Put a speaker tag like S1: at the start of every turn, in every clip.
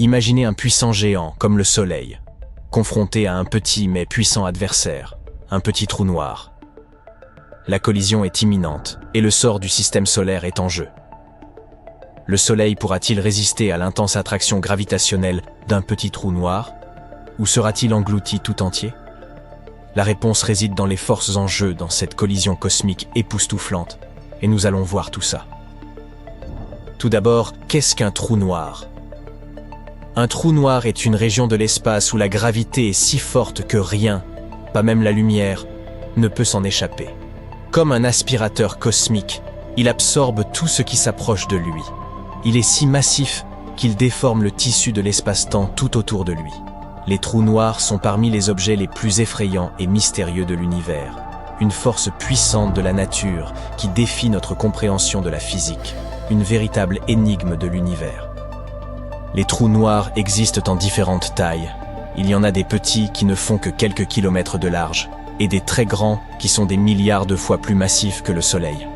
S1: Imaginez un puissant géant comme le Soleil, confronté à un petit mais puissant adversaire, un petit trou noir. La collision est imminente et le sort du système solaire est en jeu. Le Soleil pourra-t-il résister à l'intense attraction gravitationnelle d'un petit trou noir, ou sera-t-il englouti tout entier? La réponse réside dans les forces en jeu dans cette collision cosmique époustouflante, et nous allons voir tout ça. Tout d'abord, qu'est-ce qu'un trou noir? Un trou noir est une région de l'espace où la gravité est si forte que rien, pas même la lumière, ne peut s'en échapper. Comme un aspirateur cosmique, il absorbe tout ce qui s'approche de lui. Il est si massif qu'il déforme le tissu de l'espace-temps tout autour de lui. Les trous noirs sont parmi les objets les plus effrayants et mystérieux de l'univers. Une force puissante de la nature qui défie notre compréhension de la physique. Une véritable énigme de l'univers. Les trous noirs existent en différentes tailles. Il y en a des petits qui ne font que quelques kilomètres de large, et des très grands qui sont des milliards de fois plus massifs que le Soleil.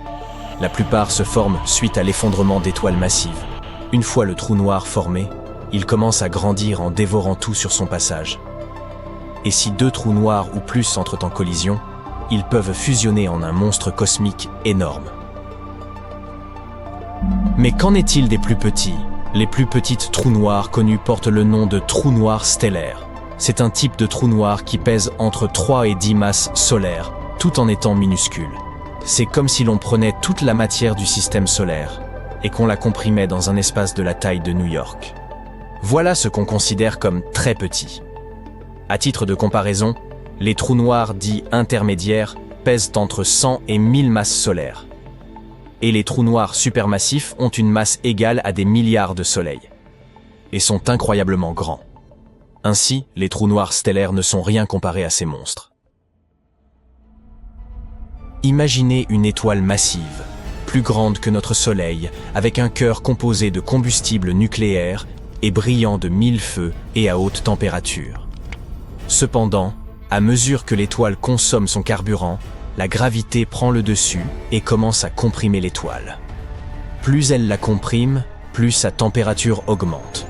S1: La plupart se forment suite à l'effondrement d'étoiles massives. Une fois le trou noir formé, il commence à grandir en dévorant tout sur son passage. Et si deux trous noirs ou plus entrent en collision, ils peuvent fusionner en un monstre cosmique énorme. Mais qu'en est-il des plus petits? Les plus petites trous noirs connus portent le nom de trous noirs stellaires. C'est un type de trou noir qui pèse entre 3 et 10 masses solaires, tout en étant minuscule. C'est comme si l'on prenait toute la matière du système solaire et qu'on la comprimait dans un espace de la taille de New York. Voilà ce qu'on considère comme très petit. À titre de comparaison, les trous noirs dits intermédiaires pèsent entre 100 et 1000 masses solaires. Et les trous noirs supermassifs ont une masse égale à des milliards de soleils, et sont incroyablement grands. Ainsi, les trous noirs stellaires ne sont rien comparés à ces monstres. Imaginez une étoile massive, plus grande que notre Soleil, avec un cœur composé de combustible nucléaire et brillant de 1000 feux et à haute température. Cependant, à mesure que l'étoile consomme son carburant, la gravité prend le dessus et commence à comprimer l'étoile. Plus elle la comprime, plus sa température augmente.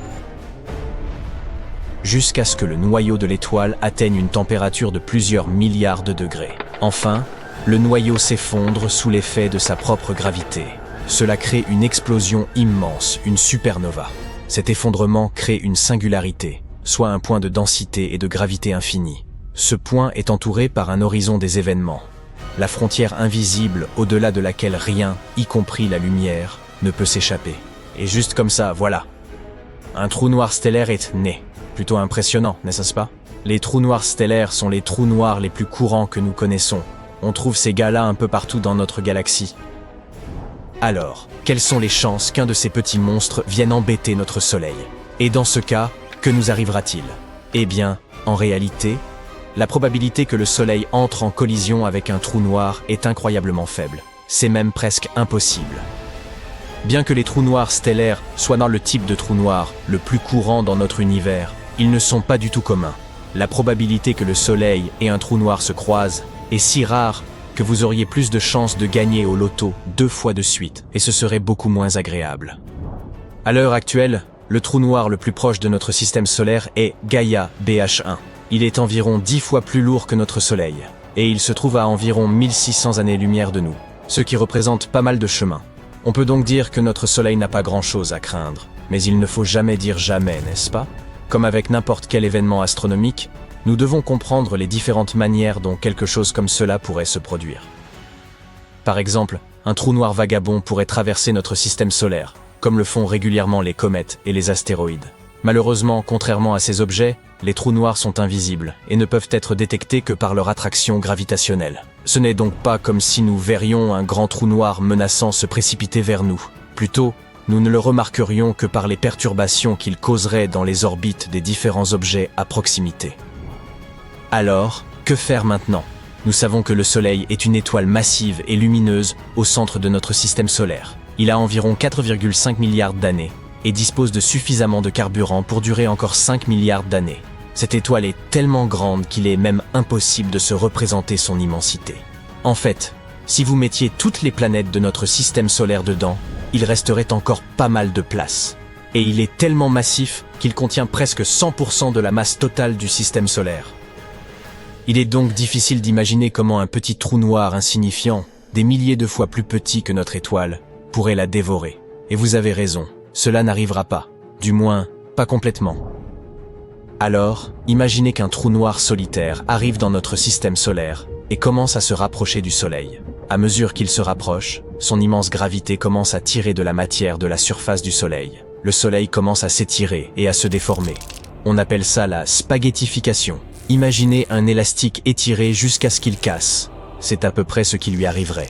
S1: Jusqu'à ce que le noyau de l'étoile atteigne une température de plusieurs milliards de degrés. Enfin, le noyau s'effondre sous l'effet de sa propre gravité. Cela crée une explosion immense, une supernova. Cet effondrement crée une singularité, soit un point de densité et de gravité infinie. Ce point est entouré par un horizon des événements. La frontière invisible au-delà de laquelle rien, y compris la lumière, ne peut s'échapper. Et juste comme ça, voilà. Un trou noir stellaire est né. Plutôt impressionnant, n'est-ce pas? Les trous noirs stellaires sont les trous noirs les plus courants que nous connaissons. On trouve ces gars-là un peu partout dans notre galaxie. Alors, quelles sont les chances qu'un de ces petits monstres vienne embêter notre Soleil? Et dans ce cas, que nous arrivera-t-il? Eh bien, en réalité, la probabilité que le Soleil entre en collision avec un trou noir est incroyablement faible. C'est même presque impossible. Bien que les trous noirs stellaires soient dans le type de trou noir le plus courant dans notre univers, ils ne sont pas du tout communs. La probabilité que le Soleil et un trou noir se croisent est si rare que vous auriez plus de chances de gagner au loto 2 fois de suite, et ce serait beaucoup moins agréable. À l'heure actuelle, le trou noir le plus proche de notre système solaire est Gaïa BH1. Il est environ 10 fois plus lourd que notre Soleil, et il se trouve à environ 1600 années-lumière de nous, ce qui représente pas mal de chemin. On peut donc dire que notre Soleil n'a pas grand-chose à craindre, mais il ne faut jamais dire jamais, n'est-ce pas? Comme avec n'importe quel événement astronomique, nous devons comprendre les différentes manières dont quelque chose comme cela pourrait se produire. Par exemple, un trou noir vagabond pourrait traverser notre système solaire, comme le font régulièrement les comètes et les astéroïdes. Malheureusement, contrairement à ces objets, les trous noirs sont invisibles et ne peuvent être détectés que par leur attraction gravitationnelle. Ce n'est donc pas comme si nous verrions un grand trou noir menaçant se précipiter vers nous. Plutôt, nous ne le remarquerions que par les perturbations qu'il causerait dans les orbites des différents objets à proximité. Alors, que faire maintenant? Nous savons que le Soleil est une étoile massive et lumineuse au centre de notre système solaire. Il a environ 4,5 milliards d'années et dispose de suffisamment de carburant pour durer encore 5 milliards d'années. Cette étoile est tellement grande qu'il est même impossible de se représenter son immensité. En fait, si vous mettiez toutes les planètes de notre système solaire dedans, il resterait encore pas mal de place. Et il est tellement massif qu'il contient presque 100% de la masse totale du système solaire. Il est donc difficile d'imaginer comment un petit trou noir insignifiant, des milliers de fois plus petit que notre étoile, pourrait la dévorer. Et vous avez raison, cela n'arrivera pas. Du moins, pas complètement. Alors, imaginez qu'un trou noir solitaire arrive dans notre système solaire et commence à se rapprocher du Soleil. À mesure qu'il se rapproche, son immense gravité commence à tirer de la matière de la surface du Soleil. Le Soleil commence à s'étirer et à se déformer. On appelle ça la spaghettification. Imaginez un élastique étiré jusqu'à ce qu'il casse. C'est à peu près ce qui lui arriverait.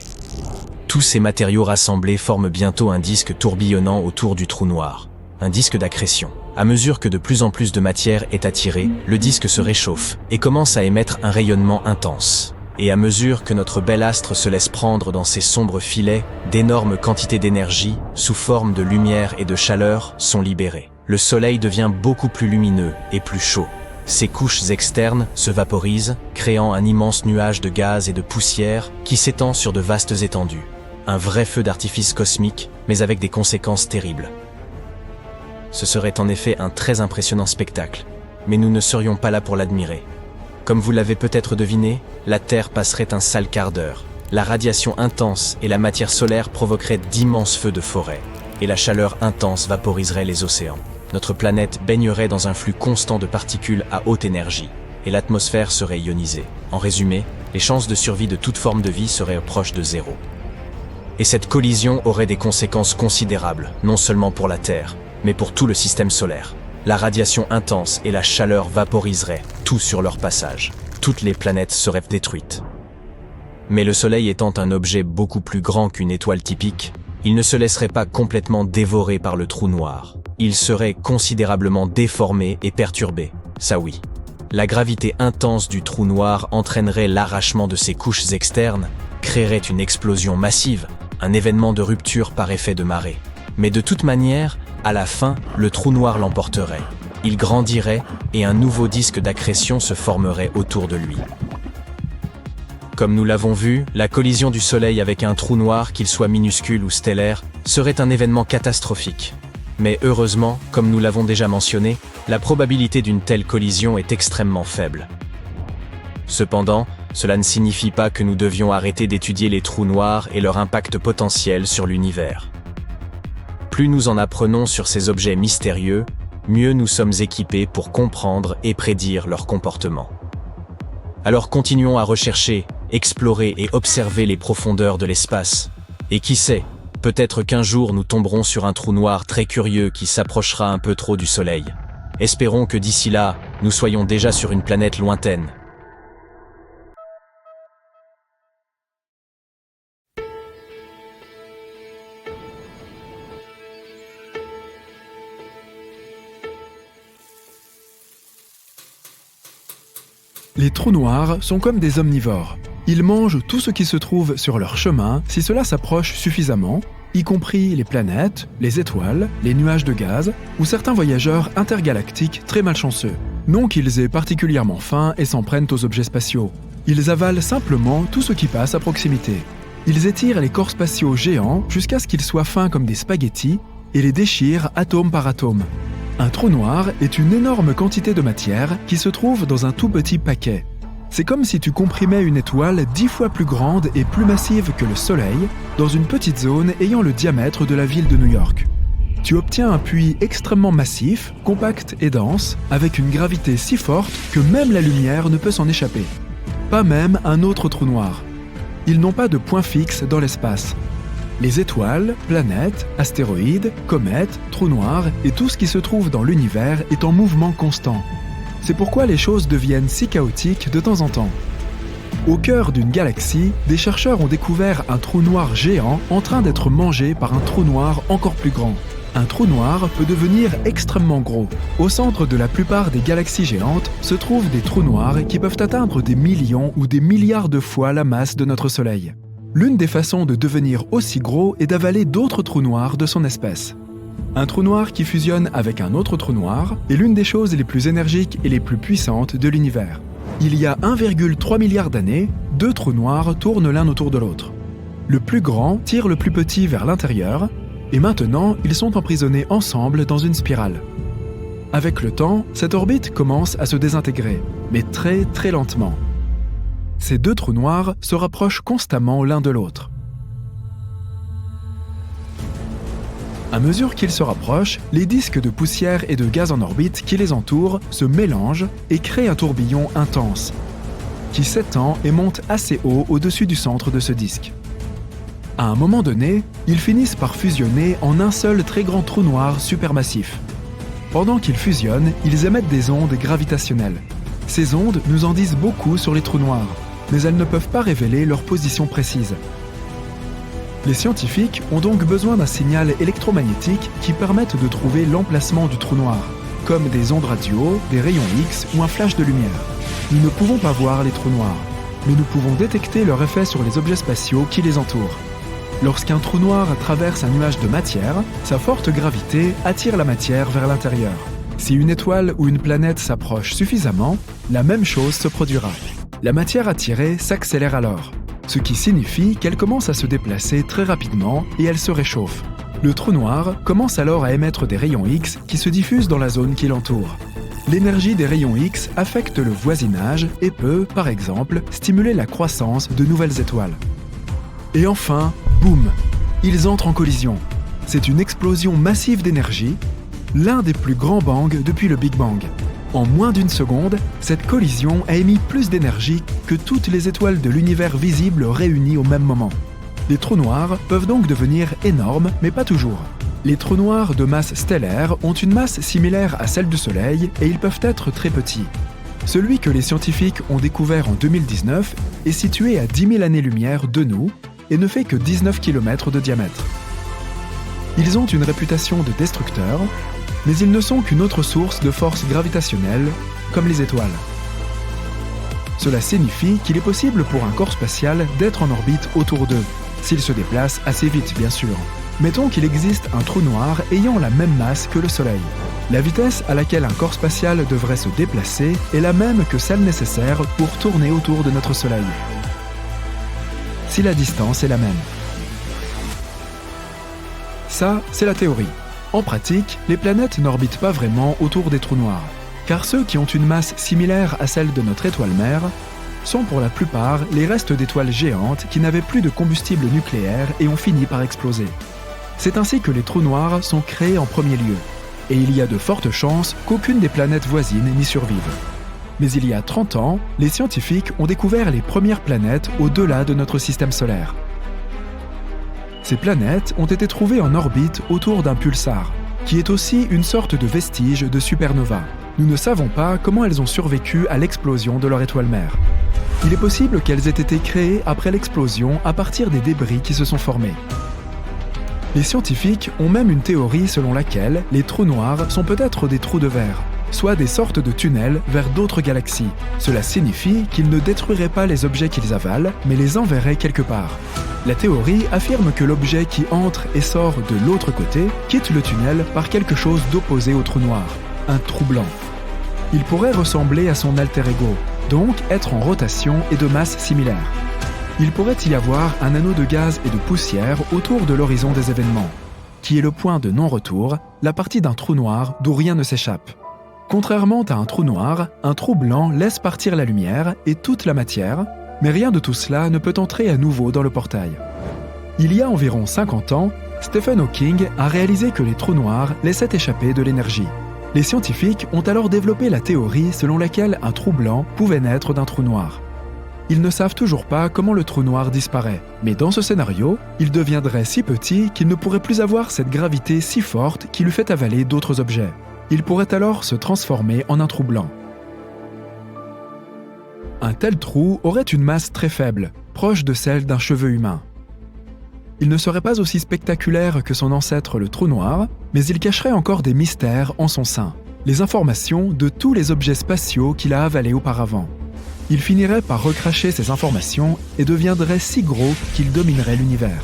S1: Tous ces matériaux rassemblés forment bientôt un disque tourbillonnant autour du trou noir. Un disque d'accrétion. À mesure que de plus en plus de matière est attirée, le disque se réchauffe et commence à émettre un rayonnement intense. Et à mesure que notre bel astre se laisse prendre dans ses sombres filets, d'énormes quantités d'énergie, sous forme de lumière et de chaleur, sont libérées. Le Soleil devient beaucoup plus lumineux et plus chaud. Ses couches externes se vaporisent, créant un immense nuage de gaz et de poussière qui s'étend sur de vastes étendues. Un vrai feu d'artifice cosmique, mais avec des conséquences terribles. Ce serait en effet un très impressionnant spectacle, mais nous ne serions pas là pour l'admirer. Comme vous l'avez peut-être deviné, la Terre passerait un sale quart d'heure. La radiation intense et la matière solaire provoqueraient d'immenses feux de forêt, et la chaleur intense vaporiserait les océans. Notre planète baignerait dans un flux constant de particules à haute énergie, et l'atmosphère serait ionisée. En résumé, les chances de survie de toute forme de vie seraient proches de zéro. Et cette collision aurait des conséquences considérables, non seulement pour la Terre, mais pour tout le système solaire. La radiation intense et la chaleur vaporiseraient tout sur leur passage. Toutes les planètes seraient détruites. Mais le Soleil étant un objet beaucoup plus grand qu'une étoile typique, il ne se laisserait pas complètement dévorer par le trou noir. Il serait considérablement déformé et perturbé, ça oui. La gravité intense du trou noir entraînerait l'arrachement de ses couches externes, créerait une explosion massive, un événement de rupture par effet de marée. Mais de toute manière, à la fin, le trou noir l'emporterait. Il grandirait et un nouveau disque d'accrétion se formerait autour de lui. Comme nous l'avons vu, la collision du Soleil avec un trou noir, qu'il soit minuscule ou stellaire, serait un événement catastrophique. Mais heureusement, comme nous l'avons déjà mentionné, la probabilité d'une telle collision est extrêmement faible. Cependant, cela ne signifie pas que nous devions arrêter d'étudier les trous noirs et leur impact potentiel sur l'univers. Plus nous en apprenons sur ces objets mystérieux, mieux nous sommes équipés pour comprendre et prédire leur comportement. Alors continuons à rechercher, explorer et observer les profondeurs de l'espace. Et qui sait, peut-être qu'un jour nous tomberons sur un trou noir très curieux qui s'approchera un peu trop du Soleil. Espérons que d'ici là, nous soyons déjà sur une planète lointaine.
S2: Les trous noirs sont comme des omnivores. Ils mangent tout ce qui se trouve sur leur chemin si cela s'approche suffisamment, y compris les planètes, les étoiles, les nuages de gaz ou certains voyageurs intergalactiques très malchanceux. Non qu'ils aient particulièrement faim et s'en prennent aux objets spatiaux. Ils avalent simplement tout ce qui passe à proximité. Ils étirent les corps spatiaux géants jusqu'à ce qu'ils soient fins comme des spaghettis et les déchirent atome par atome. Un trou noir est une énorme quantité de matière qui se trouve dans un tout petit paquet. C'est comme si tu comprimais une étoile 10 fois plus grande et plus massive que le Soleil dans une petite zone ayant le diamètre de la ville de New York. Tu obtiens un puits extrêmement massif, compact et dense, avec une gravité si forte que même la lumière ne peut s'en échapper. Pas même un autre trou noir. Ils n'ont pas de point fixe dans l'espace. Les étoiles, planètes, astéroïdes, comètes, trous noirs et tout ce qui se trouve dans l'univers est en mouvement constant. C'est pourquoi les choses deviennent si chaotiques de temps en temps. Au cœur d'une galaxie, des chercheurs ont découvert un trou noir géant en train d'être mangé par un trou noir encore plus grand. Un trou noir peut devenir extrêmement gros. Au centre de la plupart des galaxies géantes se trouvent des trous noirs qui peuvent atteindre des millions ou des milliards de fois la masse de notre Soleil. L'une des façons de devenir aussi gros est d'avaler d'autres trous noirs de son espèce. Un trou noir qui fusionne avec un autre trou noir est l'une des choses les plus énergiques et les plus puissantes de l'univers. Il y a 1,3 milliard d'années, deux trous noirs tournent l'un autour de l'autre. Le plus grand tire le plus petit vers l'intérieur, et maintenant ils sont emprisonnés ensemble dans une spirale. Avec le temps, cette orbite commence à se désintégrer, mais très très lentement. Ces deux trous noirs se rapprochent constamment l'un de l'autre. À mesure qu'ils se rapprochent, les disques de poussière et de gaz en orbite qui les entourent se mélangent et créent un tourbillon intense, qui s'étend et monte assez haut au-dessus du centre de ce disque. À un moment donné, ils finissent par fusionner en un seul très grand trou noir supermassif. Pendant qu'ils fusionnent, ils émettent des ondes gravitationnelles. Ces ondes nous en disent beaucoup sur les trous noirs, mais elles ne peuvent pas révéler leur position précise. Les scientifiques ont donc besoin d'un signal électromagnétique qui permette de trouver l'emplacement du trou noir, comme des ondes radio, des rayons X ou un flash de lumière. Nous ne pouvons pas voir les trous noirs, mais nous pouvons détecter leur effet sur les objets spatiaux qui les entourent. Lorsqu'un trou noir traverse un nuage de matière, sa forte gravité attire la matière vers l'intérieur. Si une étoile ou une planète s'approche suffisamment, la même chose se produira. La matière attirée s'accélère alors, ce qui signifie qu'elle commence à se déplacer très rapidement et elle se réchauffe. Le trou noir commence alors à émettre des rayons X qui se diffusent dans la zone qui l'entoure. L'énergie des rayons X affecte le voisinage et peut, par exemple, stimuler la croissance de nouvelles étoiles. Et enfin, boum, ils entrent en collision. C'est une explosion massive d'énergie, l'un des plus grands bangs depuis le Big Bang. En moins d'une seconde, cette collision a émis plus d'énergie que toutes les étoiles de l'univers visible réunies au même moment. Les trous noirs peuvent donc devenir énormes, mais pas toujours. Les trous noirs de masse stellaire ont une masse similaire à celle du Soleil et ils peuvent être très petits. Celui que les scientifiques ont découvert en 2019 est situé à 10 000 années-lumière de nous et ne fait que 19 km de diamètre. Ils ont une réputation de destructeurs, mais ils ne sont qu'une autre source de force gravitationnelle, comme les étoiles. Cela signifie qu'il est possible pour un corps spatial d'être en orbite autour d'eux, s'il se déplace assez vite bien sûr. Mettons qu'il existe un trou noir ayant la même masse que le Soleil. La vitesse à laquelle un corps spatial devrait se déplacer est la même que celle nécessaire pour tourner autour de notre Soleil, si la distance est la même. Ça, c'est la théorie. En pratique, les planètes n'orbitent pas vraiment autour des trous noirs, car ceux qui ont une masse similaire à celle de notre étoile mère sont pour la plupart les restes d'étoiles géantes qui n'avaient plus de combustible nucléaire et ont fini par exploser. C'est ainsi que les trous noirs sont créés en premier lieu, et il y a de fortes chances qu'aucune des planètes voisines n'y survive. Mais il y a 30 ans, les scientifiques ont découvert les premières planètes au-delà de notre système solaire. Ces planètes ont été trouvées en orbite autour d'un pulsar, qui est aussi une sorte de vestige de supernova. Nous ne savons pas comment elles ont survécu à l'explosion de leur étoile mère. Il est possible qu'elles aient été créées après l'explosion à partir des débris qui se sont formés. Les scientifiques ont même une théorie selon laquelle les trous noirs sont peut-être des trous de verre, soit des sortes de tunnels vers d'autres galaxies. Cela signifie qu'ils ne détruiraient pas les objets qu'ils avalent, mais les enverraient quelque part. La théorie affirme que l'objet qui entre et sort de l'autre côté quitte le tunnel par quelque chose d'opposé au trou noir, un trou blanc. Il pourrait ressembler à son alter ego, donc être en rotation et de masse similaire. Il pourrait y avoir un anneau de gaz et de poussière autour de l'horizon des événements, qui est le point de non-retour, la partie d'un trou noir d'où rien ne s'échappe. Contrairement à un trou noir, un trou blanc laisse partir la lumière et toute la matière, mais rien de tout cela ne peut entrer à nouveau dans le portail. Il y a environ 50 ans, Stephen Hawking a réalisé que les trous noirs laissaient échapper de l'énergie. Les scientifiques ont alors développé la théorie selon laquelle un trou blanc pouvait naître d'un trou noir. Ils ne savent toujours pas comment le trou noir disparaît, mais dans ce scénario, il deviendrait si petit qu'il ne pourrait plus avoir cette gravité si forte qui lui fait avaler d'autres objets. Il pourrait alors se transformer en un trou blanc. Un tel trou aurait une masse très faible, proche de celle d'un cheveu humain. Il ne serait pas aussi spectaculaire que son ancêtre le trou noir, mais il cacherait encore des mystères en son sein, les informations de tous les objets spatiaux qu'il a avalés auparavant. Il finirait par recracher ces informations et deviendrait si gros qu'il dominerait l'univers.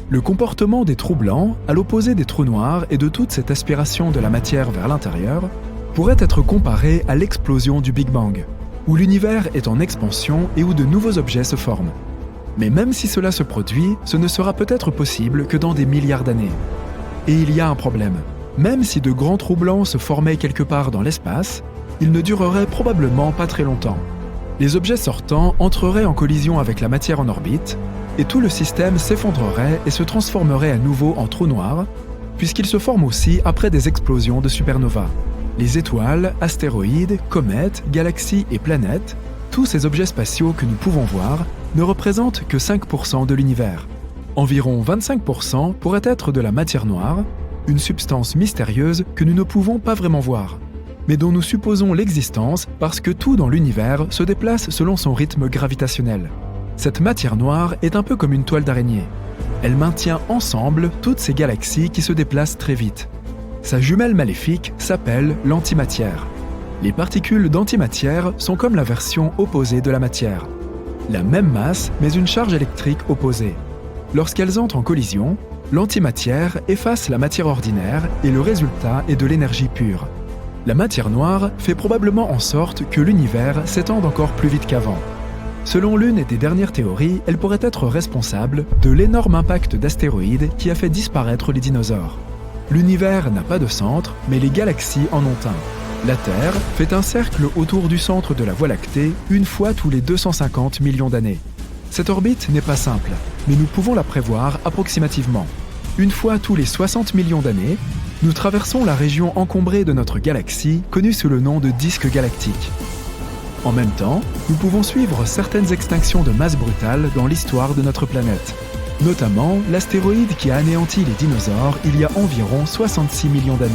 S2: Le comportement des trous blancs, à l'opposé des trous noirs et de toute cette aspiration de la matière vers l'intérieur, pourrait être comparé à l'explosion du Big Bang, où l'univers est en expansion et où de nouveaux objets se forment. Mais même si cela se produit, ce ne sera peut-être possible que dans des milliards d'années. Et il y a un problème. Même si de grands trous blancs se formaient quelque part dans l'espace, ils ne dureraient probablement pas très longtemps. Les objets sortants entreraient en collision avec la matière en orbite, et tout le système s'effondrerait et se transformerait à nouveau en trou noir, puisqu'il se forme aussi après des explosions de supernovas. Les étoiles, astéroïdes, comètes, galaxies et planètes, tous ces objets spatiaux que nous pouvons voir, ne représentent que 5% de l'univers. Environ 25% pourraient être de la matière noire, une substance mystérieuse que nous ne pouvons pas vraiment voir, mais dont nous supposons l'existence parce que tout dans l'univers se déplace selon son rythme gravitationnel. Cette matière noire est un peu comme une toile d'araignée. Elle maintient ensemble toutes ces galaxies qui se déplacent très vite. Sa jumelle maléfique s'appelle l'antimatière. Les particules d'antimatière sont comme la version opposée de la matière. La même masse, mais une charge électrique opposée. Lorsqu'elles entrent en collision, l'antimatière efface la matière ordinaire et le résultat est de l'énergie pure. La matière noire fait probablement en sorte que l'univers s'étende encore plus vite qu'avant. Selon l'une des dernières théories, elle pourrait être responsable de l'énorme impact d'astéroïdes qui a fait disparaître les dinosaures. L'univers n'a pas de centre, mais les galaxies en ont un. La Terre fait un cercle autour du centre de la Voie lactée une fois tous les 250 millions d'années. Cette orbite n'est pas simple, mais nous pouvons la prévoir approximativement. Une fois tous les 60 millions d'années, nous traversons la région encombrée de notre galaxie, connue sous le nom de disque galactique. En même temps, nous pouvons suivre certaines extinctions de masse brutale dans l'histoire de notre planète, notamment l'astéroïde qui a anéanti les dinosaures il y a environ 66 millions d'années.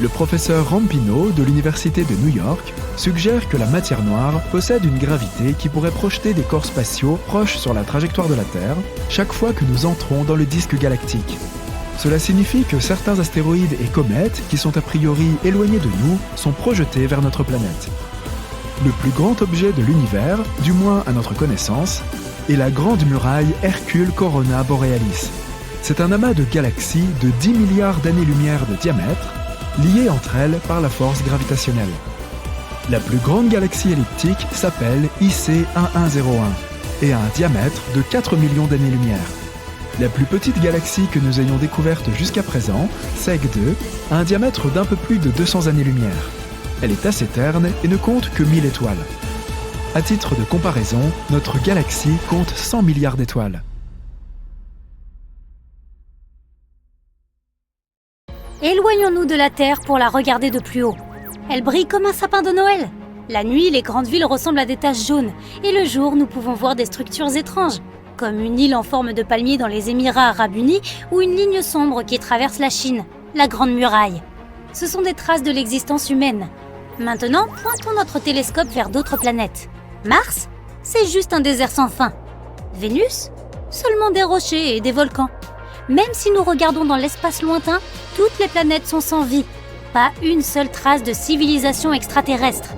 S2: Le professeur Rampino de l'Université de New York suggère que la matière noire possède une gravité qui pourrait projeter des corps spatiaux proches sur la trajectoire de la Terre chaque fois que nous entrons dans le disque galactique. Cela signifie que certains astéroïdes et comètes, qui sont a priori éloignés de nous, sont projetés vers notre planète. Le plus grand objet de l'univers, du moins à notre connaissance, est la Grande Muraille Hercule Corona Borealis. C'est un amas de galaxies de 10 milliards d'années-lumière de diamètre, liées entre elles par la force gravitationnelle. La plus grande galaxie elliptique s'appelle IC1101 et a un diamètre de 4 millions d'années-lumière. La plus petite galaxie que nous ayons découverte jusqu'à présent, SEG2, a un diamètre d'un peu plus de 200 années-lumière. Elle est assez terne et ne compte que 1000 étoiles. À titre de comparaison, notre galaxie compte 100 milliards d'étoiles.
S3: Éloignons-nous de la Terre pour la regarder de plus haut. Elle brille comme un sapin de Noël. La nuit, les grandes villes ressemblent à des taches jaunes, et le jour, nous pouvons voir des structures étranges, comme une île en forme de palmier dans les Émirats Arabes Unis ou une ligne sombre qui traverse la Chine, la Grande Muraille. Ce sont des traces de l'existence humaine. Maintenant, pointons notre télescope vers d'autres planètes. Mars, c'est juste un désert sans fin. Vénus, seulement des rochers et des volcans. Même si nous regardons dans l'espace lointain, toutes les planètes sont sans vie. Pas une seule trace de civilisation extraterrestre.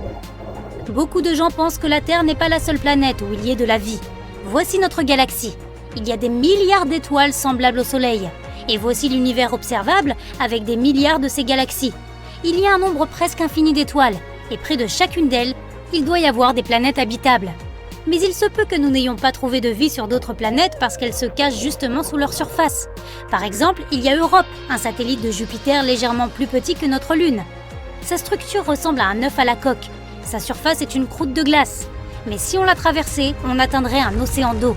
S3: Beaucoup de gens pensent que la Terre n'est pas la seule planète où il y ait de la vie. Voici notre galaxie. Il y a des milliards d'étoiles semblables au Soleil. Et voici l'univers observable avec des milliards de ces galaxies. Il y a un nombre presque infini d'étoiles, et près de chacune d'elles, il doit y avoir des planètes habitables. Mais il se peut que nous n'ayons pas trouvé de vie sur d'autres planètes parce qu'elles se cachent justement sous leur surface. Par exemple, il y a Europe, un satellite de Jupiter légèrement plus petit que notre Lune. Sa structure ressemble à un œuf à la coque. Sa surface est une croûte de glace. Mais si on la traversait, on atteindrait un océan d'eau.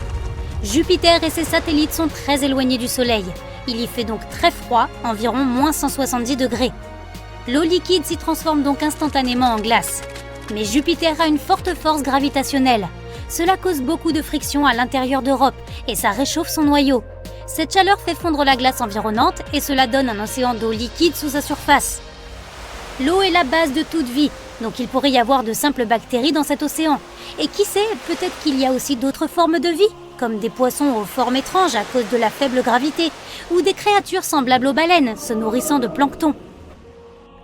S3: Jupiter et ses satellites sont très éloignés du Soleil. Il y fait donc très froid, environ moins 170 degrés. L'eau liquide s'y transforme donc instantanément en glace. Mais Jupiter a une forte force gravitationnelle. Cela cause beaucoup de friction à l'intérieur d'Europe et ça réchauffe son noyau. Cette chaleur fait fondre la glace environnante et cela donne un océan d'eau liquide sous sa surface. L'eau est la base de toute vie, donc il pourrait y avoir de simples bactéries dans cet océan. Et qui sait, peut-être qu'il y a aussi d'autres formes de vie, comme des poissons aux formes étranges à cause de la faible gravité, ou des créatures semblables aux baleines, se nourrissant de plancton.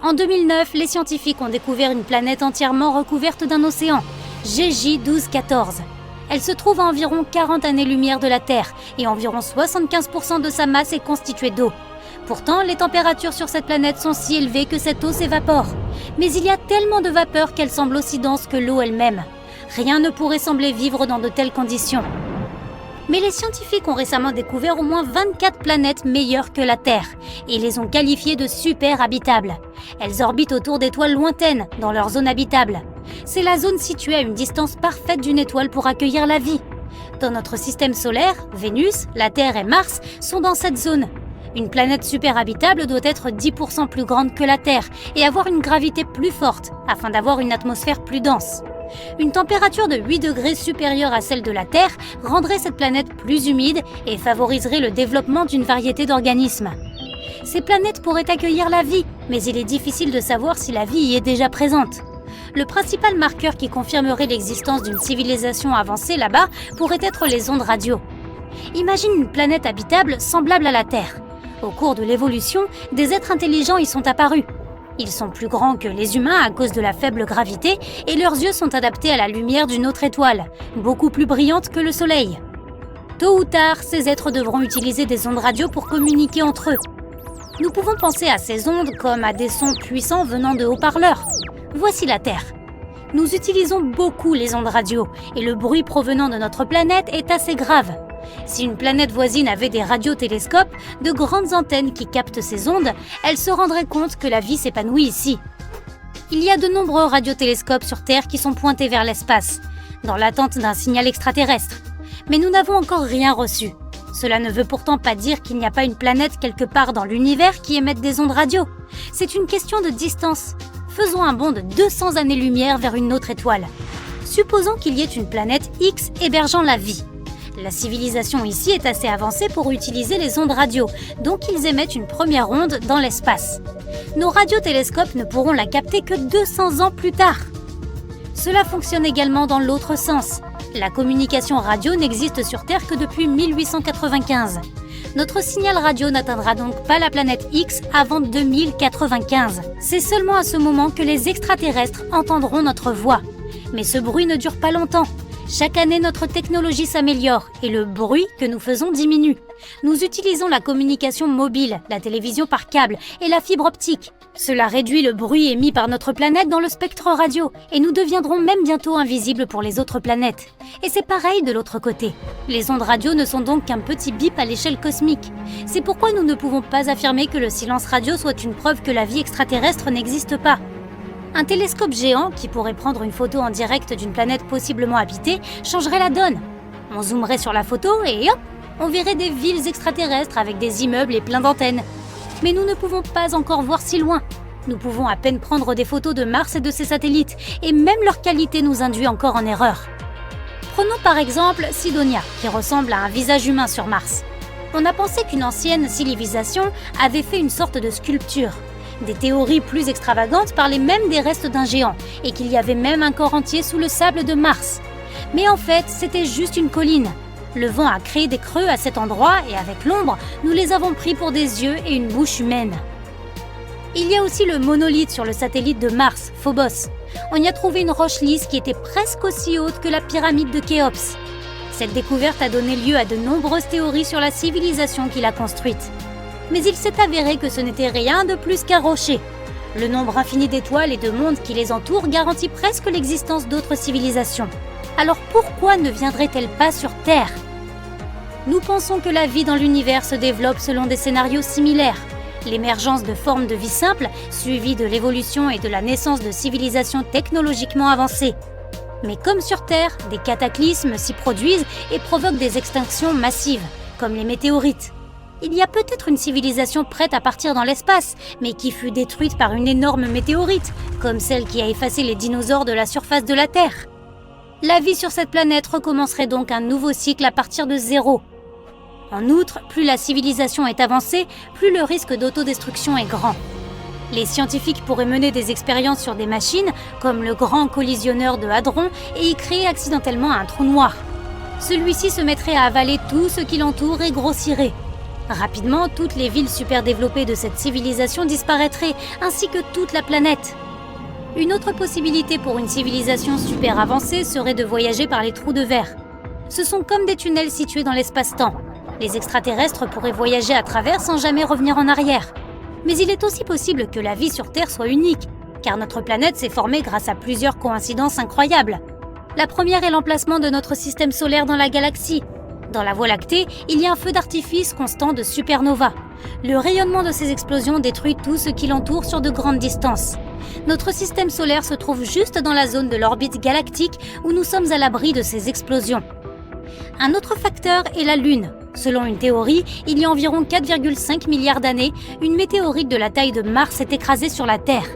S3: En 2009, les scientifiques ont découvert une planète entièrement recouverte d'un océan, GJ 1214. Elle se trouve à environ 40 années-lumière de la Terre et environ 75% de sa masse est constituée d'eau. Pourtant, les températures sur cette planète sont si élevées que cette eau s'évapore. Mais il y a tellement de vapeur qu'elle semble aussi dense que l'eau elle-même. Rien ne pourrait sembler vivre dans de telles conditions. Mais les scientifiques ont récemment découvert au moins 24 planètes meilleures que la Terre et les ont qualifiées de super habitables. Elles orbitent autour d'étoiles lointaines, dans leur zone habitable. C'est la zone située à une distance parfaite d'une étoile pour accueillir la vie. Dans notre système solaire, Vénus, la Terre et Mars sont dans cette zone. Une planète super habitable doit être 10% plus grande que la Terre et avoir une gravité plus forte afin d'avoir une atmosphère plus dense. Une température de 8 degrés supérieure à celle de la Terre rendrait cette planète plus humide et favoriserait le développement d'une variété d'organismes. Ces planètes pourraient accueillir la vie, mais il est difficile de savoir si la vie y est déjà présente. Le principal marqueur qui confirmerait l'existence d'une civilisation avancée là-bas pourrait être les ondes radio. Imagine une planète habitable semblable à la Terre. Au cours de l'évolution, des êtres intelligents y sont apparus. Ils sont plus grands que les humains à cause de la faible gravité et leurs yeux sont adaptés à la lumière d'une autre étoile, beaucoup plus brillante que le Soleil. Tôt ou tard, ces êtres devront utiliser des ondes radio pour communiquer entre eux. Nous pouvons penser à ces ondes comme à des sons puissants venant de haut-parleurs. Voici la Terre. Nous utilisons beaucoup les ondes radio et le bruit provenant de notre planète est assez grave. Si une planète voisine avait des radiotélescopes, de grandes antennes qui captent ces ondes, elle se rendrait compte que la vie s'épanouit ici. Il y a de nombreux radiotélescopes sur Terre qui sont pointés vers l'espace, dans l'attente d'un signal extraterrestre. Mais nous n'avons encore rien reçu. Cela ne veut pourtant pas dire qu'il n'y a pas une planète quelque part dans l'univers qui émette des ondes radio. C'est une question de distance. Faisons un bond de 200 années-lumière vers une autre étoile. Supposons qu'il y ait une planète X hébergeant la vie. La civilisation ici est assez avancée pour utiliser les ondes radio, donc ils émettent une première onde dans l'espace. Nos radiotélescopes ne pourront la capter que 200 ans plus tard. Cela fonctionne également dans l'autre sens. La communication radio n'existe sur Terre que depuis 1895. Notre signal radio n'atteindra donc pas la planète X avant 2095. C'est seulement à ce moment que les extraterrestres entendront notre voix. Mais ce bruit ne dure pas longtemps. Chaque année, notre technologie s'améliore et le bruit que nous faisons diminue. Nous utilisons la communication mobile, la télévision par câble et la fibre optique. Cela réduit le bruit émis par notre planète dans le spectre radio et nous deviendrons même bientôt invisibles pour les autres planètes. Et c'est pareil de l'autre côté. Les ondes radio ne sont donc qu'un petit bip à l'échelle cosmique. C'est pourquoi nous ne pouvons pas affirmer que le silence radio soit une preuve que la vie extraterrestre n'existe pas. Un télescope géant qui pourrait prendre une photo en direct d'une planète possiblement habitée changerait la donne. On zoomerait sur la photo et hop, on verrait des villes extraterrestres avec des immeubles et plein d'antennes. Mais nous ne pouvons pas encore voir si loin. Nous pouvons à peine prendre des photos de Mars et de ses satellites, et même leur qualité nous induit encore en erreur. Prenons par exemple Sidonia, qui ressemble à un visage humain sur Mars. On a pensé qu'une ancienne civilisation avait fait une sorte de sculpture. Des théories plus extravagantes parlaient même des restes d'un géant et qu'il y avait même un corps entier sous le sable de Mars. Mais en fait, c'était juste une colline. Le vent a créé des creux à cet endroit et avec l'ombre, nous les avons pris pour des yeux et une bouche humaine. Il y a aussi le monolithe sur le satellite de Mars, Phobos. On y a trouvé une roche lisse qui était presque aussi haute que la pyramide de Khéops. Cette découverte a donné lieu à de nombreuses théories sur la civilisation qui l'a construite. Mais il s'est avéré que ce n'était rien de plus qu'un rocher. Le nombre infini d'étoiles et de mondes qui les entourent garantit presque l'existence d'autres civilisations. Alors pourquoi ne viendraient-elles pas sur Terre ? Nous pensons que la vie dans l'univers se développe selon des scénarios similaires. L'émergence de formes de vie simples, suivie de l'évolution et de la naissance de civilisations technologiquement avancées. Mais comme sur Terre, des cataclysmes s'y produisent et provoquent des extinctions massives, comme les météorites. Il y a peut-être une civilisation prête à partir dans l'espace, mais qui fut détruite par une énorme météorite, comme celle qui a effacé les dinosaures de la surface de la Terre. La vie sur cette planète recommencerait donc un nouveau cycle à partir de zéro. En outre, plus la civilisation est avancée, plus le risque d'autodestruction est grand. Les scientifiques pourraient mener des expériences sur des machines, comme le grand collisionneur de Hadron, et y créer accidentellement un trou noir. Celui-ci se mettrait à avaler tout ce qui l'entoure et grossirait. Rapidement, toutes les villes super développées de cette civilisation disparaîtraient, ainsi que toute la planète. Une autre possibilité pour une civilisation super avancée serait de voyager par les trous de verre. Ce sont comme des tunnels situés dans l'espace-temps. Les extraterrestres pourraient voyager à travers sans jamais revenir en arrière. Mais il est aussi possible que la vie sur Terre soit unique, car notre planète s'est formée grâce à plusieurs coïncidences incroyables. La première est l'emplacement de notre système solaire dans la galaxie. Dans la Voie lactée, il y a un feu d'artifice constant de supernovas. Le rayonnement de ces explosions détruit tout ce qui l'entoure sur de grandes distances. Notre système solaire se trouve juste dans la zone de l'orbite galactique où nous sommes à l'abri de ces explosions. Un autre facteur est la Lune. Selon une théorie, il y a environ 4,5 milliards d'années, une météorite de la taille de Mars s'est écrasée sur la Terre.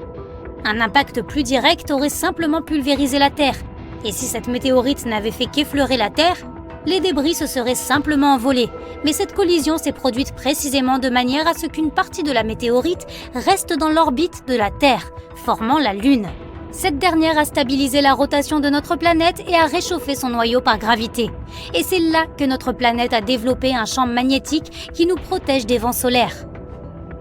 S3: Un impact plus direct aurait simplement pulvérisé la Terre. Et si cette météorite n'avait fait qu'effleurer la Terre, les débris se seraient simplement envolés. Mais cette collision s'est produite précisément de manière à ce qu'une partie de la météorite reste dans l'orbite de la Terre, formant la Lune. Cette dernière a stabilisé la rotation de notre planète et a réchauffé son noyau par gravité. Et c'est là que notre planète a développé un champ magnétique qui nous protège des vents solaires.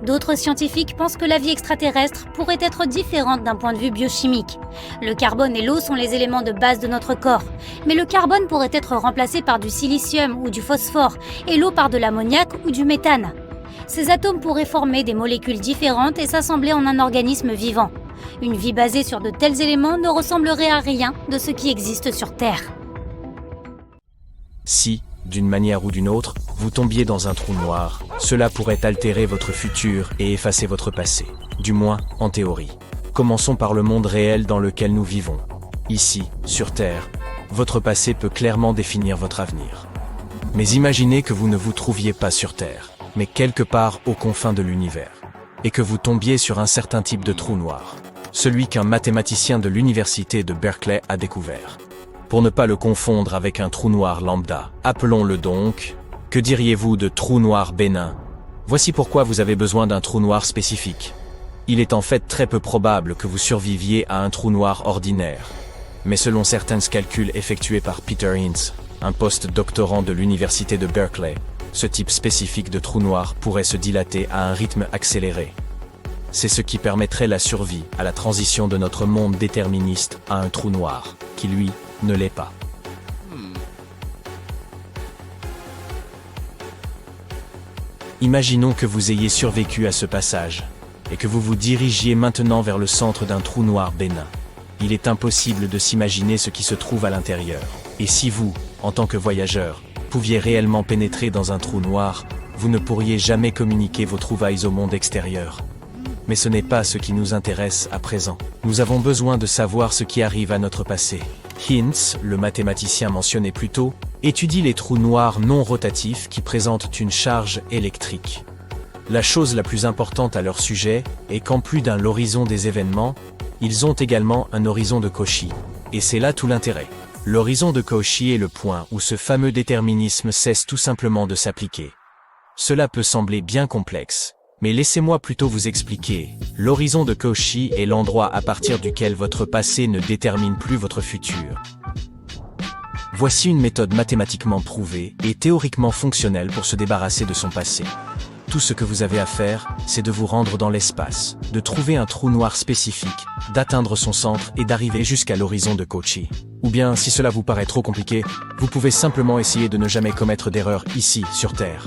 S3: D'autres scientifiques pensent que la vie extraterrestre pourrait être différente d'un point de vue biochimique. Le carbone et l'eau sont les éléments de base de notre corps, mais le carbone pourrait être remplacé par du silicium ou du phosphore et l'eau par de l'ammoniac ou du méthane. Ces atomes pourraient former des molécules différentes et s'assembler en un organisme vivant. Une vie basée sur de tels éléments ne ressemblerait à rien de ce qui existe sur Terre.
S1: Si, d'une manière ou d'une autre, vous tombiez dans un trou noir, cela pourrait altérer votre futur et effacer votre passé, du moins en théorie. Commençons par le monde réel dans lequel nous vivons. Ici, sur Terre, votre passé peut clairement définir votre avenir. Mais imaginez que vous ne vous trouviez pas sur Terre, mais quelque part aux confins de l'univers, et que vous tombiez sur un certain type de trou noir, celui qu'un mathématicien de l'université de Berkeley a découvert. Pour ne pas le confondre avec un trou noir lambda, appelons-le donc, que diriez-vous de trou noir bénin? Voici pourquoi vous avez besoin d'un trou noir spécifique. Il est en fait très peu probable que vous surviviez à un trou noir ordinaire. Mais selon certains calculs effectués par Peter Hintz, un post-doctorant de l'université de Berkeley, ce type spécifique de trou noir pourrait se dilater à un rythme accéléré. C'est ce qui permettrait la survie à la transition de notre monde déterministe à un trou noir, qui lui, ne l'est pas. Imaginons que vous ayez survécu à ce passage, et que vous vous dirigiez maintenant vers le centre d'un trou noir bénin. Il est impossible de s'imaginer ce qui se trouve à l'intérieur. Et si vous, en tant que voyageur, pouviez réellement pénétrer dans un trou noir, vous ne pourriez jamais communiquer vos trouvailles au monde extérieur. Mais ce n'est pas ce qui nous intéresse à présent. Nous avons besoin de savoir ce qui arrive à notre passé. Hintz, le mathématicien mentionné plus tôt, étudie les trous noirs non rotatifs qui présentent une charge électrique. La chose la plus importante à leur sujet est qu'en plus d'un l'horizon des événements, ils ont également un horizon de Cauchy. Et c'est là tout l'intérêt. L'horizon de Cauchy est le point où ce fameux déterminisme cesse tout simplement de s'appliquer. Cela peut sembler bien complexe. Mais laissez-moi plutôt vous expliquer. L'horizon de Cauchy est l'endroit à partir duquel votre passé ne détermine plus votre futur. Voici une méthode mathématiquement prouvée et théoriquement fonctionnelle pour se débarrasser de son passé. Tout ce que vous avez à faire, c'est de vous rendre dans l'espace, de trouver un trou noir spécifique, d'atteindre son centre et d'arriver jusqu'à l'horizon de Cauchy. Ou bien, si cela vous paraît trop compliqué, vous pouvez simplement essayer de ne jamais commettre d'erreur ici, sur Terre.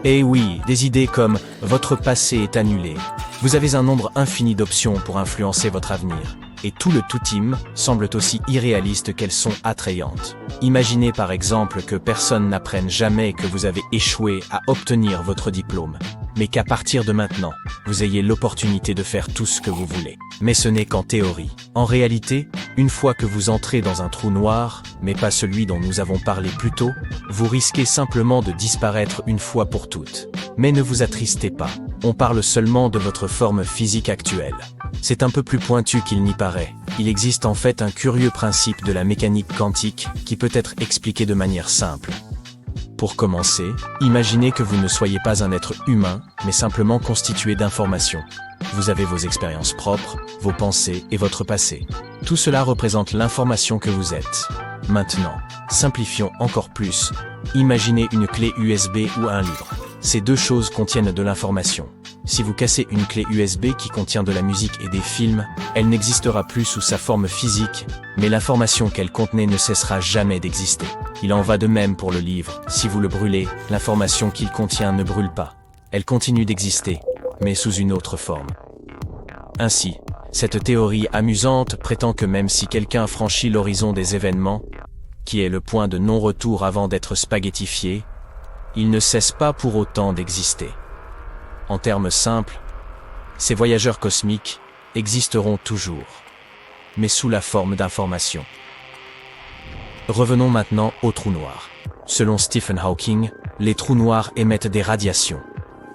S1: Eh oui, des idées comme « votre passé est annulé ». Vous avez un nombre infini d'options pour influencer votre avenir. Et tout le tout-team semblent aussi irréalistes qu'elles sont attrayantes. Imaginez par exemple que personne n'apprenne jamais que vous avez échoué à obtenir votre diplôme, mais qu'à partir de maintenant, vous ayez l'opportunité de faire tout ce que vous voulez. Mais ce n'est qu'en théorie. En réalité, une fois que vous entrez dans un trou noir, mais pas celui dont nous avons parlé plus tôt, vous risquez simplement de disparaître une fois pour toutes. Mais ne vous attristez pas, on parle seulement de votre forme physique actuelle. C'est un peu plus pointu qu'il n'y paraît. Il existe en fait un curieux principe de la mécanique quantique qui peut être expliqué de manière simple. Pour commencer, imaginez que vous ne soyez pas un être humain, mais simplement constitué d'informations. Vous avez vos expériences propres, vos pensées et votre passé. Tout cela représente l'information que vous êtes. Maintenant, simplifions encore plus. Imaginez une clé USB ou un livre. Ces deux choses contiennent de l'information. Si vous cassez une clé USB qui contient de la musique et des films, elle n'existera plus sous sa forme physique, mais l'information qu'elle contenait ne cessera jamais d'exister. Il en va de même pour le livre. Si vous le brûlez, l'information qu'il contient ne brûle pas. Elle continue d'exister, mais sous une autre forme. Ainsi, Cette théorie amusante prétend que même si quelqu'un franchit l'horizon des événements, qui est le point de non-retour avant d'être spaghettifié, il ne cesse pas pour autant d'exister. En termes simples, ces voyageurs cosmiques existeront toujours, mais sous la forme d'informations. Revenons maintenant aux trous noirs. Selon Stephen Hawking, les trous noirs émettent des radiations.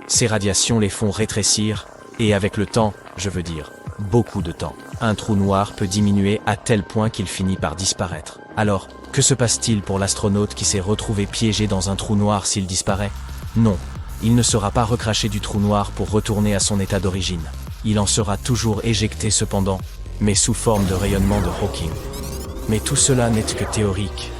S1: Ces radiations les font rétrécir, et avec le temps, je veux dire, beaucoup de temps, un trou noir peut diminuer à tel point qu'il finit par disparaître. Alors, que se passe-t-il pour l'astronaute qui s'est retrouvé piégé dans un trou noir s'il disparaît? Non, il ne sera pas recraché du trou noir pour retourner à son état d'origine. Il en sera toujours éjecté cependant, mais sous forme de rayonnement de Hawking. Mais tout cela n'est que théorique.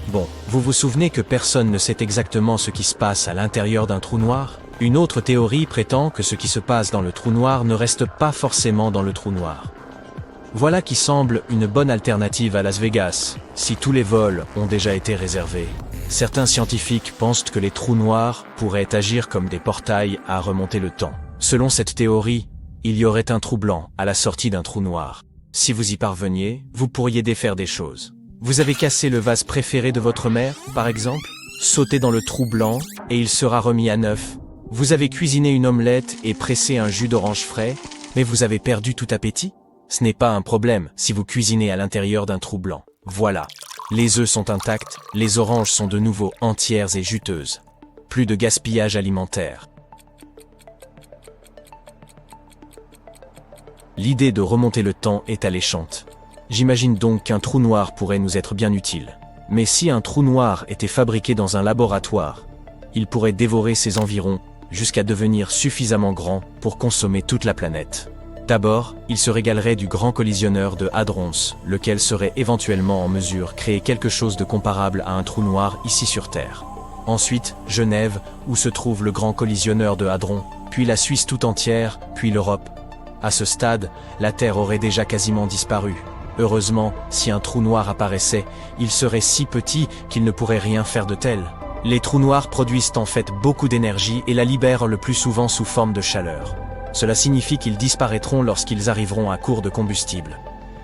S1: Bon, vous vous souvenez que personne ne sait exactement ce qui se passe à l'intérieur d'un trou noir? Une autre théorie prétend que ce qui se passe dans le trou noir ne reste pas forcément dans le trou noir. Voilà qui semble une bonne alternative à Las Vegas, si tous les vols ont déjà été réservés. Certains scientifiques pensent que les trous noirs pourraient agir comme des portails à remonter le temps. Selon cette théorie, il y aurait un trou blanc à la sortie d'un trou noir. Si vous y parveniez, vous pourriez défaire des choses. Vous avez cassé le vase préféré de votre mère, par exemple? Sautez dans le trou blanc, et il sera remis à neuf. Vous avez cuisiné une omelette et pressé un jus d'orange frais, mais vous avez perdu tout appétit? Ce n'est pas un problème si vous cuisinez à l'intérieur d'un trou blanc. Voilà. Les œufs sont intacts, les oranges sont de nouveau entières et juteuses. Plus de gaspillage alimentaire. L'idée de remonter le temps est alléchante. J'imagine donc qu'un trou noir pourrait nous être bien utile. Mais si un trou noir était fabriqué dans un laboratoire, il pourrait dévorer ses environs jusqu'à devenir suffisamment grand pour consommer toute la planète. D'abord, il se régalerait du grand collisionneur de Hadrons, lequel serait éventuellement en mesure de créer quelque chose de comparable à un trou noir ici sur Terre. Ensuite, Genève, où se trouve le grand collisionneur de Hadron, puis la Suisse tout entière, puis l'Europe. À ce stade, la Terre aurait déjà quasiment disparu. Heureusement, si un trou noir apparaissait, il serait si petit qu'il ne pourrait rien faire de tel. Les trous noirs produisent en fait beaucoup d'énergie et la libèrent le plus souvent sous forme de chaleur. Cela signifie qu'ils disparaîtront lorsqu'ils arriveront à court de combustible.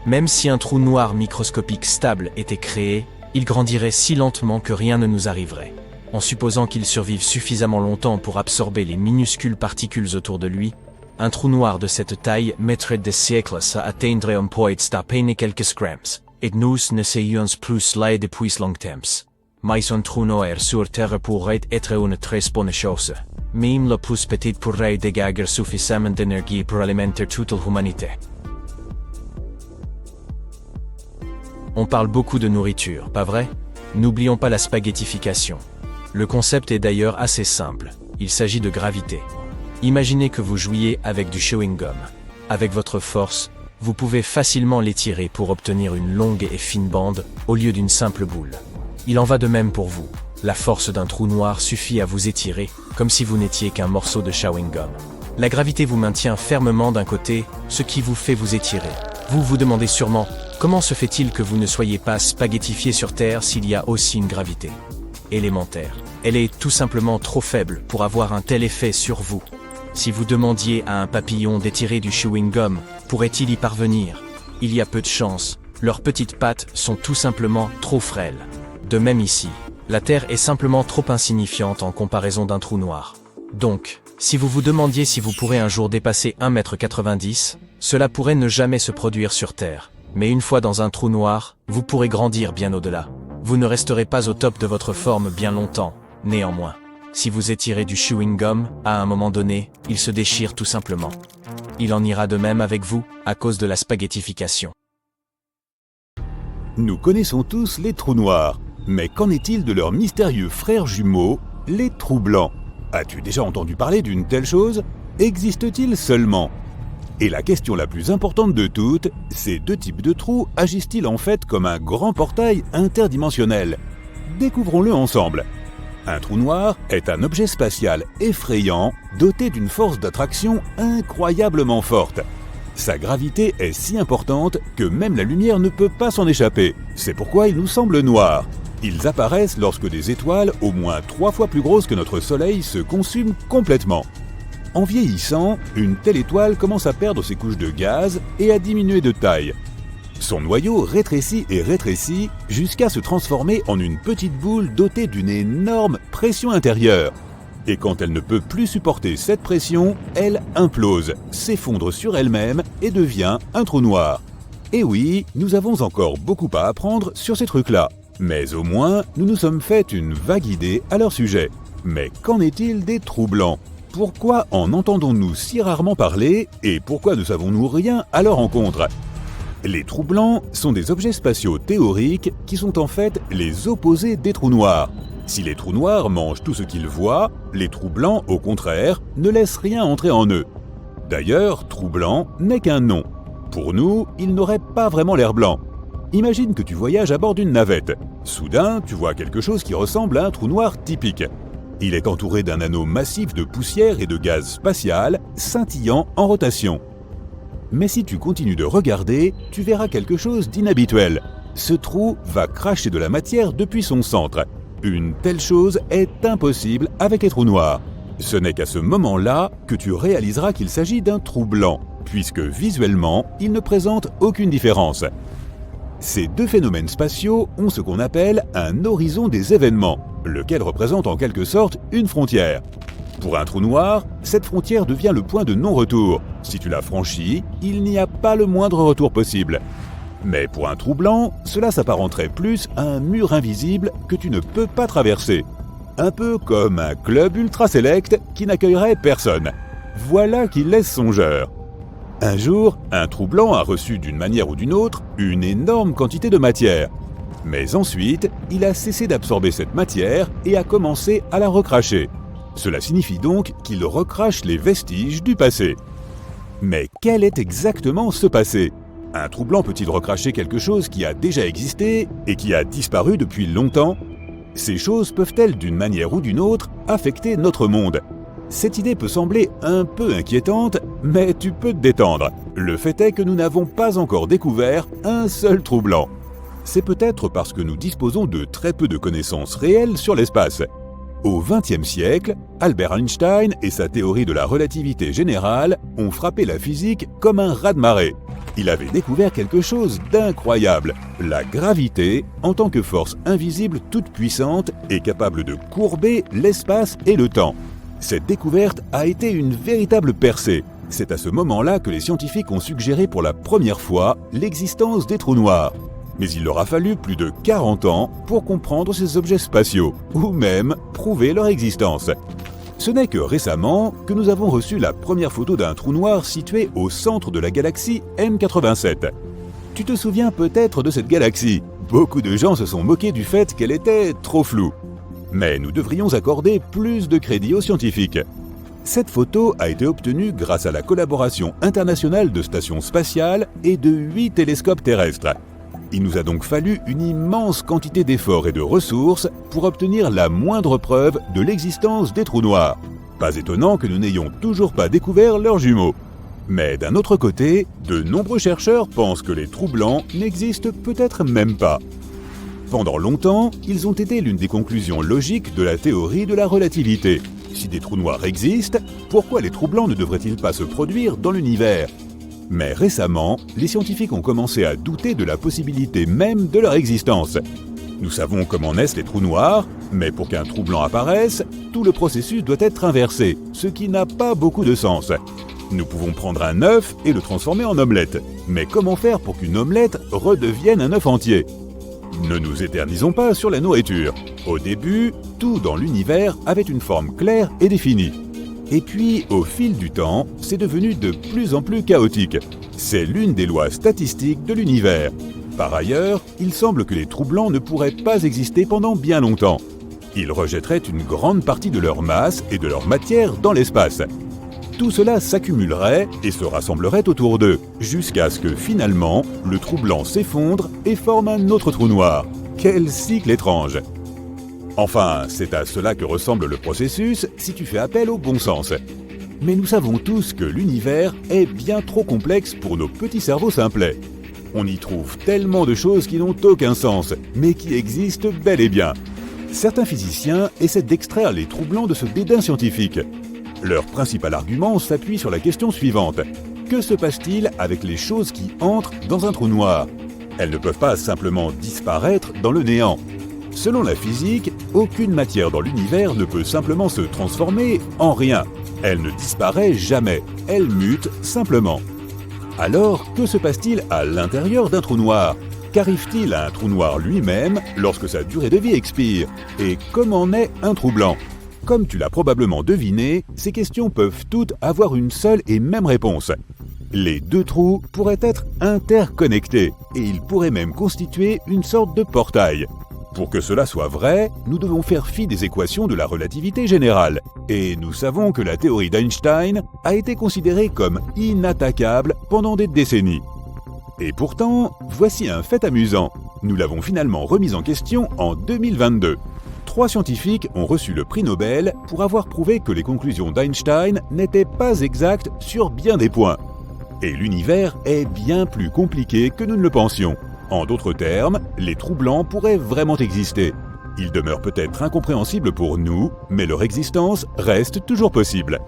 S1: Même si un trou noir microscopique stable était créé, il grandirait si lentement que rien ne nous arriverait. En supposant qu'il survive suffisamment longtemps pour absorber les minuscules particules autour de lui, un trou noir de cette taille mettrait des siècles à atteindre un point à peine quelques grammes. Et nous n'essayons plus là depuis longtemps. Mais un trou noir sur Terre pourrait être une très bonne chose. Même le plus petit pourrait dégager suffisamment d'énergie pour alimenter toute l'humanité. On parle beaucoup de nourriture, pas vrai? N'oublions pas la spaghettification. Le concept est d'ailleurs assez simple. Il s'agit de gravité. Imaginez que vous jouiez avec du chewing-gum. Avec votre force, vous pouvez facilement l'étirer pour obtenir une longue et fine bande au lieu d'une simple boule. Il en va de même pour vous. La force d'un trou noir suffit à vous étirer, comme si vous n'étiez qu'un morceau de chewing-gum. La gravité vous maintient fermement d'un côté, ce qui vous fait vous étirer. Vous vous demandez sûrement, comment se fait-il que vous ne soyez pas spaghettifié sur Terre s'il y a aussi une gravité élémentaire? Elle est tout simplement trop faible pour avoir un tel effet sur vous. Si vous demandiez à un papillon d'étirer du chewing-gum, pourrait-il y parvenir? Il y a peu de chance. Leurs petites pattes sont tout simplement trop frêles. De même ici, la Terre est simplement trop insignifiante en comparaison d'un trou noir. Donc, si vous vous demandiez si vous pourrez un jour dépasser 1,90 m, cela pourrait ne jamais se produire sur Terre. Mais une fois dans un trou noir, vous pourrez grandir bien au-delà. Vous ne resterez pas au top de votre forme bien longtemps, néanmoins. Si vous étirez du chewing-gum, à un moment donné, il se déchire tout simplement. Il en ira de même avec vous, à cause de la spaghettification.
S4: Nous connaissons tous les trous noirs, mais qu'en est-il de leurs mystérieux frères jumeaux, les trous blancs? As-tu déjà entendu parler d'une telle chose? Existe-t-il seulement? Et la question la plus importante de toutes, ces deux types de trous agissent-ils en fait comme un grand portail interdimensionnel? Découvrons-le ensemble. Un trou noir est un objet spatial effrayant, doté d'une force d'attraction incroyablement forte. Sa gravité est si importante que même la lumière ne peut pas s'en échapper. C'est pourquoi il nous semble noir. Ils apparaissent lorsque des étoiles au moins 3 fois plus grosses que notre Soleil se consument complètement. En vieillissant, une telle étoile commence à perdre ses couches de gaz et à diminuer de taille. Son noyau rétrécit et rétrécit jusqu'à se transformer en une petite boule dotée d'une énorme pression intérieure. Et quand elle ne peut plus supporter cette pression, elle implose, s'effondre sur elle-même et devient un trou noir. Et oui, nous avons encore beaucoup à apprendre sur ces trucs-là. Mais au moins, nous nous sommes fait une vague idée à leur sujet. Mais qu'en est-il des trous blancs ? Pourquoi en entendons-nous si rarement parler et pourquoi ne savons-nous rien à leur encontre ? Les trous blancs sont des objets spatiaux théoriques qui sont en fait les opposés des trous noirs. Si les trous noirs mangent tout ce qu'ils voient, les trous blancs, au contraire, ne laissent rien entrer en eux. D'ailleurs, trou blanc n'est qu'un nom. Pour nous, il n'aurait pas vraiment l'air blanc. Imagine que tu voyages à bord d'une navette. Soudain, tu vois quelque chose qui ressemble à un trou noir typique. Il est entouré d'un anneau massif de poussière et de gaz spatial, scintillant en rotation. Mais si tu continues de regarder, tu verras quelque chose d'inhabituel. Ce trou va cracher de la matière depuis son centre. Une telle chose est impossible avec les trous noirs. Ce n'est qu'à ce moment-là que tu réaliseras qu'il s'agit d'un trou blanc, puisque visuellement, il ne présente aucune différence. Ces deux phénomènes spatiaux ont ce qu'on appelle un horizon des événements, lequel représente en quelque sorte une frontière. Pour un trou noir, cette frontière devient le point de non-retour. Si tu la franchis, il n'y a pas le moindre retour possible. Mais pour un trou blanc, cela s'apparenterait plus à un mur invisible que tu ne peux pas traverser. Un peu comme un club ultra select qui n'accueillerait personne. Voilà qui laisse songeur. Un jour, un trou blanc a reçu d'une manière ou d'une autre une énorme quantité de matière. Mais ensuite, il a cessé d'absorber cette matière et a commencé à la recracher. Cela signifie donc qu'il recrache les vestiges du passé. Mais quel est exactement ce passé ? Un trou blanc peut-il recracher quelque chose qui a déjà existé et qui a disparu depuis longtemps ? Ces choses peuvent-elles, d'une manière ou d'une autre, affecter notre monde ? Cette idée peut sembler un peu inquiétante, mais tu peux te détendre. Le fait est que nous n'avons pas encore découvert un seul trou blanc. C'est peut-être parce que nous disposons de très peu de connaissances réelles sur l'espace. Au XXe siècle, Albert Einstein et sa théorie de la relativité générale ont frappé la physique comme un raz-de-marée. Il avait découvert quelque chose d'incroyable, la gravité en tant que force invisible toute puissante et capable de courber l'espace et le temps. Cette découverte a été une véritable percée. C'est à ce moment-là que les scientifiques ont suggéré pour la première fois l'existence des trous noirs. Mais il leur a fallu plus de 40 ans pour comprendre ces objets spatiaux, ou même prouver leur existence. Ce n'est que récemment que nous avons reçu la première photo d'un trou noir situé au centre de la galaxie M87. Tu te souviens peut-être de cette galaxie. Beaucoup de gens se sont moqués du fait qu'elle était trop floue. Mais nous devrions accorder plus de crédit aux scientifiques. Cette photo a été obtenue grâce à la collaboration internationale de stations spatiales et de 8 télescopes terrestres. Il nous a donc fallu une immense quantité d'efforts et de ressources pour obtenir la moindre preuve de l'existence des trous noirs. Pas étonnant que nous n'ayons toujours pas découvert leurs jumeaux. Mais d'un autre côté, de nombreux chercheurs pensent que les trous blancs n'existent peut-être même pas. Pendant longtemps, ils ont été l'une des conclusions logiques de la théorie de la relativité. Si des trous noirs existent, pourquoi les trous blancs ne devraient-ils pas se produire dans l'univers ? Mais récemment, les scientifiques ont commencé à douter de la possibilité même de leur existence. Nous savons comment naissent les trous noirs, mais pour qu'un trou blanc apparaisse, tout le processus doit être inversé, ce qui n'a pas beaucoup de sens. Nous pouvons prendre un œuf et le transformer en omelette. Mais comment faire pour qu'une omelette redevienne un œuf entier ? Ne nous éternisons pas sur la nourriture. Au début, tout dans l'univers avait une forme claire et définie. Et puis, au fil du temps, c'est devenu de plus en plus chaotique. C'est l'une des lois statistiques de l'univers. Par ailleurs, il semble que les trous blancs ne pourraient pas exister pendant bien longtemps. Ils rejetteraient une grande partie de leur masse et de leur matière dans l'espace. Tout cela s'accumulerait et se rassemblerait autour d'eux, jusqu'à ce que finalement, le trou blanc s'effondre et forme un autre trou noir. Quel cycle étrange! Enfin, c'est à cela que ressemble le processus si tu fais appel au bon sens. Mais nous savons tous que l'univers est bien trop complexe pour nos petits cerveaux simplets. On y trouve tellement de choses qui n'ont aucun sens, mais qui existent bel et bien. Certains physiciens essaient d'extraire les trous blancs de ce dédain scientifique. Leur principal argument s'appuie sur la question suivante. Que se passe-t-il avec les choses qui entrent dans un trou noir ? Elles ne peuvent pas simplement disparaître dans le néant. Selon la physique, aucune matière dans l'univers ne peut simplement se transformer en rien. Elle ne disparaît jamais, elle mute simplement. Alors, que se passe-t-il à l'intérieur d'un trou noir ? Qu'arrive-t-il à un trou noir lui-même lorsque sa durée de vie expire ? Et comment naît un trou blanc ? Comme tu l'as probablement deviné, ces questions peuvent toutes avoir une seule et même réponse. Les deux trous pourraient être interconnectés, et ils pourraient même constituer une sorte de portail. Pour que cela soit vrai, nous devons faire fi des équations de la relativité générale. Et nous savons que la théorie d'Einstein a été considérée comme inattaquable pendant des décennies. Et pourtant, voici un fait amusant. Nous l'avons finalement remise en question en 2022. 3 scientifiques ont reçu le prix Nobel pour avoir prouvé que les conclusions d'Einstein n'étaient pas exactes sur bien des points. Et l'univers est bien plus compliqué que nous ne le pensions. En d'autres termes, les trous blancs pourraient vraiment exister. Ils demeurent peut-être incompréhensibles pour nous, mais leur existence reste toujours possible.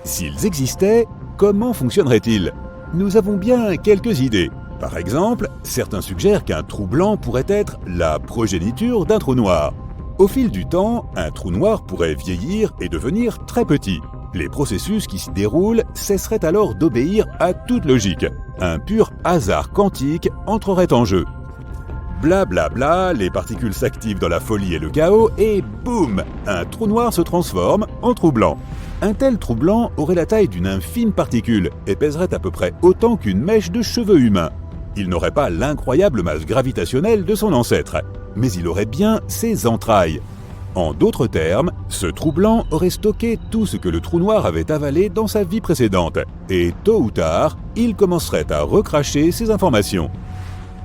S4: S'ils existaient, comment fonctionneraient-ils ? Nous avons bien quelques idées. Par exemple, certains suggèrent qu'un trou blanc pourrait être la progéniture d'un trou noir. Au fil du temps, un trou noir pourrait vieillir et devenir très petit. Les processus qui s'y déroulent cesseraient alors d'obéir à toute logique. Un pur hasard quantique entrerait en jeu. Blablabla, les particules s'activent dans la folie et le chaos et boum, un trou noir se transforme en trou blanc. Un tel trou blanc aurait la taille d'une infime particule et pèserait à peu près autant qu'une mèche de cheveux humains. Il n'aurait pas l'incroyable masse gravitationnelle de son ancêtre, mais il aurait bien ses entrailles. En d'autres termes, ce trou blanc aurait stocké tout ce que le trou noir avait avalé dans sa vie précédente, et tôt ou tard, il commencerait à recracher ces informations.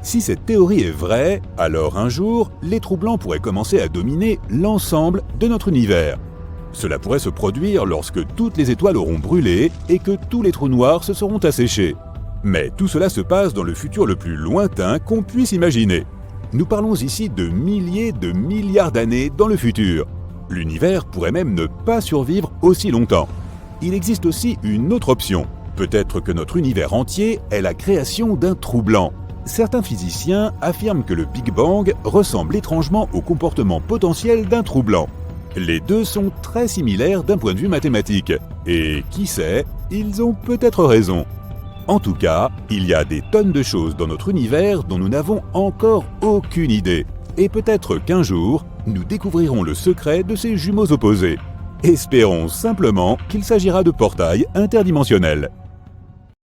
S4: Si cette théorie est vraie, alors un jour, les trous blancs pourraient commencer à dominer l'ensemble de notre univers. Cela pourrait se produire lorsque toutes les étoiles auront brûlé et que tous les trous noirs se seront asséchés. Mais tout cela se passe dans le futur le plus lointain qu'on puisse imaginer. Nous parlons ici de milliers de milliards d'années dans le futur. L'univers pourrait même ne pas survivre aussi longtemps. Il existe aussi une autre option. Peut-être que notre univers entier est la création d'un trou blanc. Certains physiciens affirment que le Big Bang ressemble étrangement au comportement potentiel d'un trou blanc. Les deux sont très similaires d'un point de vue mathématique. Et qui sait, ils ont peut-être raison. En tout cas, il y a des tonnes de choses dans notre univers dont nous n'avons encore aucune idée. Et peut-être qu'un jour, nous découvrirons le secret de ces jumeaux opposés. Espérons simplement qu'il s'agira de portails interdimensionnels.